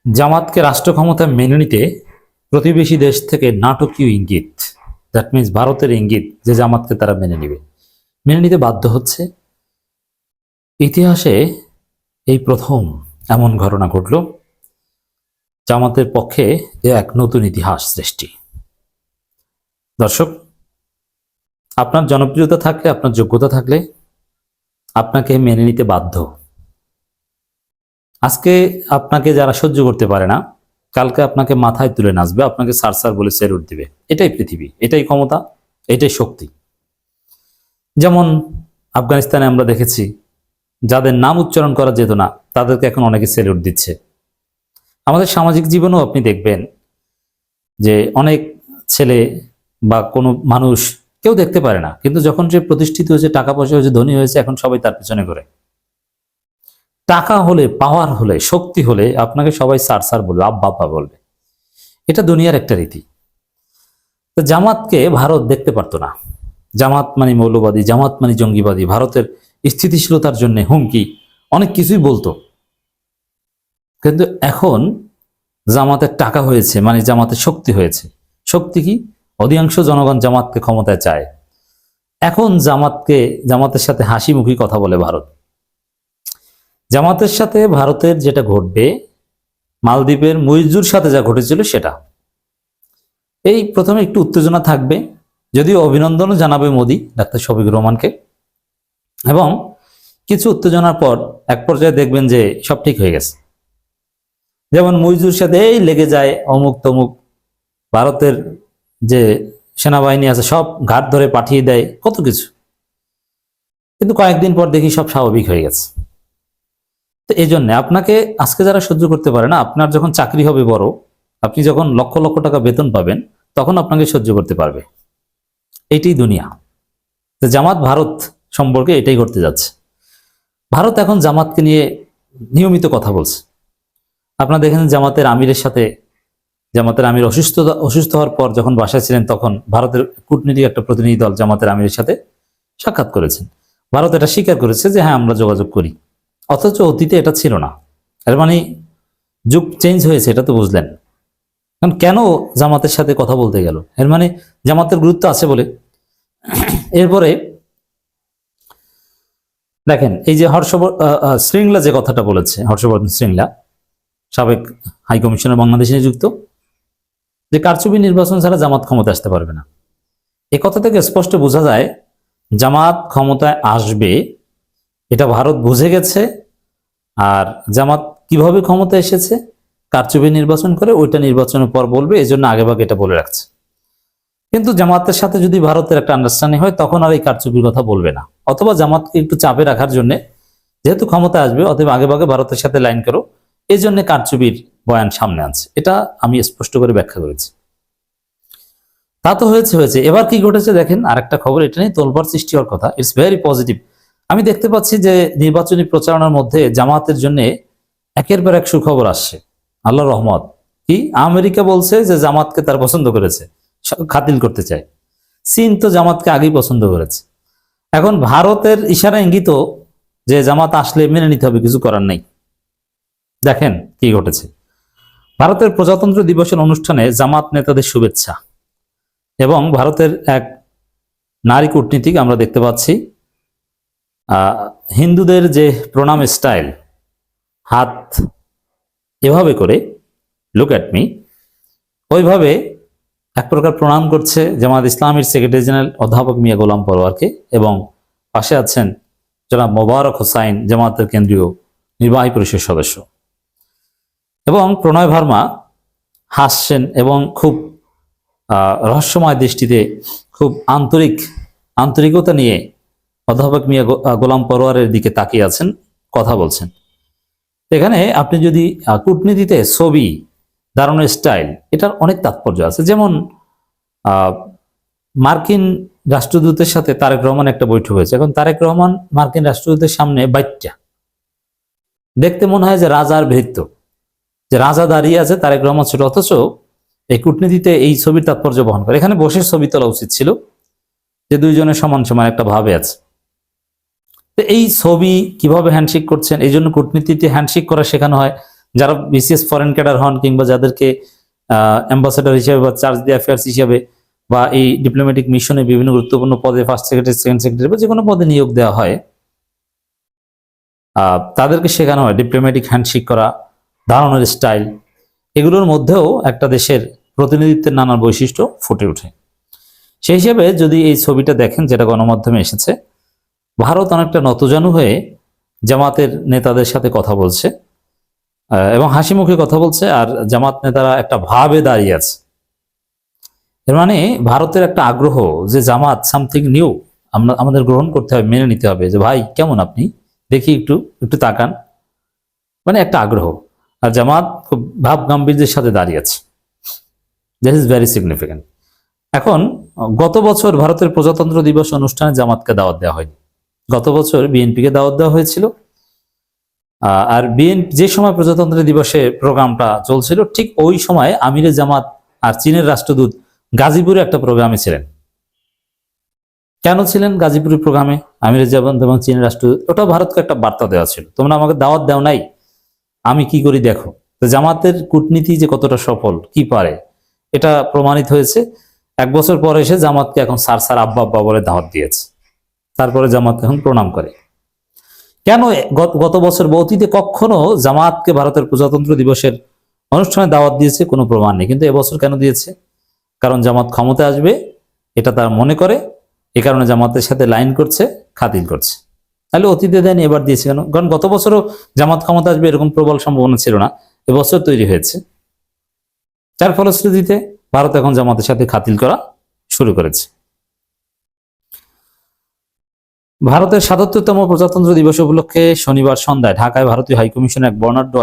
জামাতকে রাষ্ট্র ক্ষমতায় মেনে নিতে প্রতিবেশী দেশ থেকে নাটকীয় ইঙ্গিত, দ্যাট মিনস ভারতের ইঙ্গিত যে জামাতকে তারা মেনে নিতে বাধ্য হচ্ছে। ইতিহাসে এই প্রথম এমন ঘটনা ঘটল, জামাতের পক্ষে এক নতুন ইতিহাস সৃষ্টি। দর্শক, আপনার জনপ্রিয়তা থাকলে, আপনার যোগ্যতা থাকলে আপনাকে মেনে নিতে বাধ্য। আজকে আপনাকে যারা সহ্য করতে পারে না, কালকে আপনাকে মাথায় তুলে নাচবে, আপনাকে স্যার স্যার বলে স্যালুট দিবে। এটাই পৃথিবী, এটাই ক্ষমতা, এটাই শক্তি। যেমন আফগানিস্তানে আমরা দেখেছি, যাদের নাম উচ্চারণ করা যেত না তাদেরকে এখন অনেকে স্যালুট দিচ্ছে। আমাদের সামাজিক জীবনেও আপনি দেখবেন যে অনেক ছেলে বা কোনো মানুষ কেউ দেখতে পারে না, কিন্তু যখন সে প্রতিষ্ঠিত হয়েছে, টাকা পয়সা হয়েছে, ধনী হয়েছে, এখন সবাই তার পিছনে ঘোরে। টাকা হলে, পাওয়ার হলে, শক্তি হলে আপনাকে সবাই স্যার স্যার বলবে, আব্বা আব্বা বলবে। এটা দুনিয়ার একটা রীতি। তো জামাতকে ভারত দেখতে পারতো না। জামাত মানে মৌলবাদী, জামাত মানে জঙ্গিবাদী, ভারতের স্থিতিশীলতার জন্য হুমকি, অনেক কিছুই বলতো। কিন্তু এখন জামাতের টাকা হয়েছে, মানে জামাতের শক্তি হয়েছে। শক্তি কি? অধিকাংশ জনগণ জামাতকে ক্ষমতায় চায়। এখন জামাতের সাথে হাসি মুখী কথা বলে ভারত। জামাতের সাথে ভারতের যেটা ঘটবে, মালদ্বীপের মুইজুর সাথে যা ঘটেছিল সেটা। এই প্রথমে একটু উত্তেজনা থাকবে, যদিও অভিনন্দনও জানাবে মোদি ডাক্তার শফিকুর রহমানকে, এবং কিছু উত্তেজনার পর এক পর্যায়ে দেখবেন যে সব ঠিক হয়ে গেছে। যেমন মুইজুর সাথে এই লেগে যায়, অমুক তমুক, ভারতের যে সেনাবাহিনী আছে সব ঘাট ধরে পাঠিয়ে দেয়, কত কিছু। কিন্তু কয়েকদিন পর দেখি সব স্বাভাবিক হয়ে গেছে। তো এই জন্য আপনাকে আজকে যারা সহ্য করতে পারে না, আপনার যখন চাকরি হবে বড়, আপনি যখন লক্ষ লক্ষ টাকা বেতন পাবেন, তখন আপনাকে সহ্য করতে পারবে। এইটাই দুনিয়া। তো জামাত ভারত সম্পর্কে এটাই ঘটতে যাচ্ছে। ভারত এখন জামাতকে নিয়ে নিয়মিত কথা বলছে। আপনারা দেখেন জামাতের আমির অসুস্থ হওয়ার পর যখন বাসায় ছিলেন, তখন ভারতের কূটনীতিক একটা প্রতিনিধি দল জামাতের আমিরের সাথে সাক্ষাৎ করেছেন। ভারত এটা স্বীকার করেছে যে হ্যাঁ, আমরা যোগাযোগ করি। অথচ অতীতে এটা ছিল না। এর মানে যুগ চেঞ্জ হয়েছে, এটা তো বুঝলেন। কারণ কেন জামাতের সাথে কথা বলতে গেল? এর মানে জামাতের গুরুত্ব আছে বলে। এরপরে দেখেন, এই যে শ্রীংলা যে কথাটা বলেছে, হর্ষবর্ধন শ্রীংলা, সাবেক হাই কমিশনার বাংলাদেশে নিযুক্ত, যে কারচুপি নির্বাচন ছাড়া জামাত ক্ষমতা আসতে পারবে না। এই কথা থেকে স্পষ্ট বোঝা যায় জামাত ক্ষমতায় আসবে, এটা ভারত বুঝে গেছে। আর জামাত কিভাবে ক্ষমতা এসেছে, কারচুপি নির্বাচন করে, ওইটা নির্বাচনের পর বলবে, এই জন্য আগেভাগে এটা বলে রাখছে। কিন্তু জামাতের সাথে যদি ভারতের একটা আন্ডারস্ট্যান্ডিং হয়, তখন আর এই কারচুপির কথা বলবে না। অথবা জামাতকে একটু চাপে রাখার জন্য, যেহেতু ক্ষমতা আসবে, অথবা আগেভাগে ভারতের সাথে লাইন করো, এই জন্য কারচুপির বয়ান সামনে আনছে। এটা আমি স্পষ্ট করে ব্যাখ্যা করেছি। তা তো হয়েছে। এবার কি ঘটেছে দেখেন, আরেকটা খবর, এটা নিয়ে তোলপাড় সৃষ্টি হওয়ার কথা। It's very positive. আমি দেখতে পাচ্ছি যে নির্বাচনী প্রচারণার মধ্যে জামাতের জন্য একের পর এক সুখবর আসছে। আল্লাহ রহমত। কি? আমেরিকা বলছে যে জামাতকে তার পছন্দ করেছে, খাতিল করতে চায়। চীন তো জামাতকে আগেই পছন্দ করেছে। এখন ভারতের ইশারা ইঙ্গিত যে জামাত আসলে মেনে নিতে হবে, কিছু করার নেই। দেখেন কি ঘটেছে। ভারতের প্রজাতন্ত্র দিবসের অনুষ্ঠানে জামাত নেতাদের শুভেচ্ছা, এবং ভারতের এক নারী কূটনীতিক আমরা দেখতে পাচ্ছি হিন্দুদের যে প্রণাম স্টাইল, হাত এভাবে করে, লুক অ্যাট মি, ওইভাবে এক প্রকার প্রণাম করছে জামাত ইসলামীর সেক্রেটারি জেনারেল অধ্যাপক মিয়া গোলাম পরোয়ারকে, এবং পাশে আছেন জনাব মোবারক হোসাইন, জামাতের কেন্দ্রীয় নির্বাহী পরিষদ সদস্য। এবং প্রণয় ভার্মা হাসছেন এবং খুব রহস্যময় দৃষ্টিতে, খুব আন্তরিকতা নিয়ে অধ্যাপক মিয়া গোলাম পরোয়ারের দিকে তাকিয়ে আছেন, কথা বলছেন। এখানে আপনি যদি কূটনীতিতে ছবি দাঁড়ানোর স্টাইল, এটার অনেক তাৎপর্য আছে। যেমন মার্কিন রাষ্ট্রদূতের সাথে তারেক রহমান একটা বৈঠক হয়েছে। এখন তারেক রহমান মার্কিন রাষ্ট্রদূতের সামনে বাইটটা দেখতে মনে হয় যে রাজার ভৃত্য, যে রাজা দাঁড়িয়ে আছে, তারেক রহমান ছোট। অথচ এই কূটনীতিতে এই ছবির তাৎপর্য বহন করে। এখানে বসে ছবি তোলা উচিত ছিল, যে দুইজনের সমান সমান একটা ভাবে আছে। তো এই ছবি কিভাবে হ্যান্ডশেক করছেন, এই জন্য কূটনীতিতে হ্যান্ডশেক করা শেখানো হয়, যারা বিসিএস ফরেন ক্যাডার হন কিংবা যাদেরকে অ্যাম্বাসেডর হিসেবে বা চার্জ দি অ্যাফেয়ার্স হিসেবে বা এই ডিপ্লোম্যাটিক মিশনে বিভিন্ন গুরুত্বপূর্ণ পদে ফার্স্ট সেক্রেটারি, সেকেন্ড সেক্রেটারি বা যে কোনো পদে নিয়োগ দেওয়া হয়, তাদেরকে শেখানো হয় ডিপ্লোম্যাটিক হ্যান্ডশেক করা, দাঁড়ানোর স্টাইল, এগুলোর মধ্যেও একটা দেশের প্রতিনিধিত্বের নানা বৈশিষ্ট্য ফুটে ওঠে। সেই হিসেবে যদি এই ছবিটা দেখেন যেটা গণমাধ্যমে এসেছে, ভারত অনেকটা নতজানু হয়ে জামাতের নেতাদের সাথে কথা বলছে এবং হাসি মুখে কথা বলছে, আর জামাত নেতারা একটা ভাবে দাঁড়িয়ে আছে। এর মানে ভারতের একটা আগ্রহ যে জামাত সামথিং নিউ, আমাদের গ্রহণ করতে হবে, মেনে নিতে হবে, যে ভাই কেমন আপনি, দেখি একটু একটু তাকান, মানে একটা আগ্রহ। আর জামাত খুব ভাব গাম্ভীর্যের সাথে দাঁড়িয়ে আছে। This is very significant. এখন গত বছর ভারতের প্রজাতন্ত্র দিবস অনুষ্ঠানে জামাতকে দাওয়াত দেওয়া হয়নি। গত বছর বিএনপিকে দাওয়াত দেওয়া হয়েছিল। আর বিএনপি যে সময় প্রজাতন্ত্র দিবসে প্রোগ্রামটা চলছিল, ঠিক ওই সময় আমিরে জামাত আর চীনের রাষ্ট্রদূত গাজীপুরে একটা প্রোগ্রামে ছিলেন। কেন ছিলেন গাজীপুরের প্রোগ্রামে আমিরে জামাত এবং চীনের রাষ্ট্রদূত? ওটা ভারতকে একটা বার্তা দেওয়া ছিল, তোমরা আমাকে দাওয়াত দেও নাই, আমি কি করি দেখো। তো জামাতের কূটনীতি যে কতটা সফল, কি পারে, এটা প্রমাণিত হয়েছে। 1 বছর পর এসে জামাতকে এখন স্যার স্যার আব্বা আব্বা বলে দাওয়াত দিয়েছে। তারপরে জামাত এখন প্রণাম করে। কেন গত বছর বা অতীতে কখনো জামাতকে ভারতের প্রজাতন্ত্র দিবসের অনুষ্ঠানে দাওয়াত দিয়েছে কোনো প্রমাণ নেই, কিন্তু এবছর কেন দিয়েছে? কারণ জামাত ক্ষমতায় আসবে এটা তার মনে করে, এ কারণে জামাতের সাথে লাইন করছে, খাতির করছে। তাহলে অতীতে দেয়নি, এবার দিয়েছে কেন? কারণ গত বছরও জামাত ক্ষমতা আসবে এরকম প্রবল সম্ভাবনা ছিল না, এবছর তৈরি হয়েছে। যার ফলশ্রুতিতে ভারত এখন জামাতের সাথে খাতির করা শুরু করেছে। ভারতের ৭৭তম প্রজাতন্ত্র দিবস উপলক্ষে শনিবার সন্ধ্যায় ঢাকায় ভারতীয় হাইকমিশনে এক বর্ণাঢ্য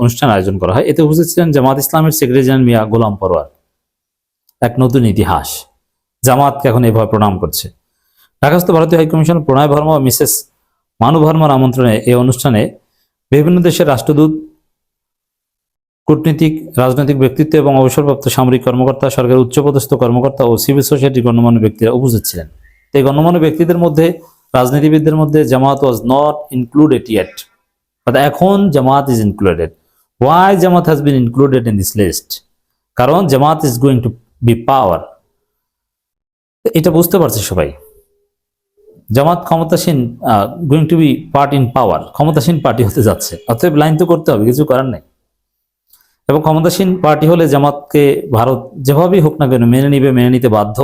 অনুষ্ঠান আয়োজন করা হয়। এতে উপস্থিত ছিলেন জামাত ইসলামের সেক্রেটারি জেনারেল মিয়া গোলাম পরোয়ার। এক নতুন ইতিহাস, জামাতকে এখন এভাবে প্রণাম করছে। ঢাকাস্থ ভারতীয় হাইকমিশন প্রণয় ভার্মা ও মিসেস মানু ভার্মার আমন্ত্রণে এই অনুষ্ঠানে বিভিন্ন দেশের রাষ্ট্রদূত, কূটনীতিক, রাজনৈতিক ব্যক্তিত্ব এবং অবসরপ্রাপ্ত সামরিক কর্মকর্তা, সরকারের উচ্চপদস্থ কর্মকর্তা ও সিভিল সোসাইটির গণ্যমান্য ব্যক্তিরা উপস্থিত ছিলেন। এই গণ্যমান্য ব্যক্তিদের মধ্যে, রাজনীতিবিদদের মধ্যে Jamaat was not included yet, but এখন Jamaat is included. Why Jamaat has been included in this list? কারণ Jamaat is going to be power. এটা বুঝতে পারছে সবাই। জামাত ক্ষমতাসীন, going to be part in power, ক্ষমতাসীন পার্টি হতে যাচ্ছে। অতএব লাইন তো করতে হবে, কিছু করার নেই। এবং ক্ষমতাসীন পার্টি হলে জামাতকে ভারত যেভাবেই হোক না কেন মেনে নিবে, মেনে নিতে বাধ্য।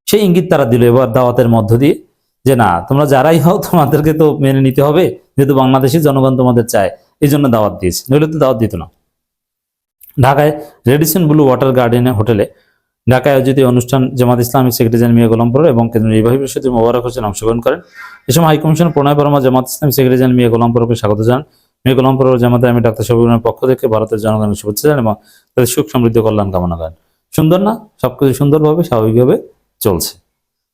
সেই ইঙ্গিত তারা দিল এবার দাওয়াতের মধ্য দিয়ে, যে না, তোমরা যারাই হও তোমাদেরকে তো মেনে নিতে হবে, যেহেতু বাংলাদেশের জনগণ তোমাদের চায়, এই জন্য দাওয়াত দিয়েছে, নইলে তো দাওয়াত দিত না। ঢাকায় রেডিসন ব্লু ওয়াটার গার্ডেন হোটেলে ঢাকায় আয়োজিত অনুষ্ঠান জামাত ইসলামের সেক্রেটারি জেনারেল মিয়া গোলাম পরোয়ার এবং কেন্দ্রীয় নির্বাহী পরিষদের মোবারক হোসেন অংশগ্রহণ করেন। এ সময় হাইকমিশন প্রণয় ভার্মা জামাত ইসলামের সেক্রেটারি জেনারেল মিয়া গোলাম পরোয়ারকে স্বাগত জানান। মিয়া গোলাম পরোয়ার জামাতের আমি ডাক্তার শফিউলের পক্ষ থেকে ভারতের জনগণের শুভেচ্ছা জানান এবং তাদের সুখ সমৃদ্ধ কল্যাণ কামনা করেন। সুন্দর না? সবকিছু সুন্দরভাবে স্বাভাবিকভাবে চলছে।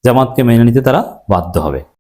জামাতকে মেনে নিতে তারা বাধ্য হবে।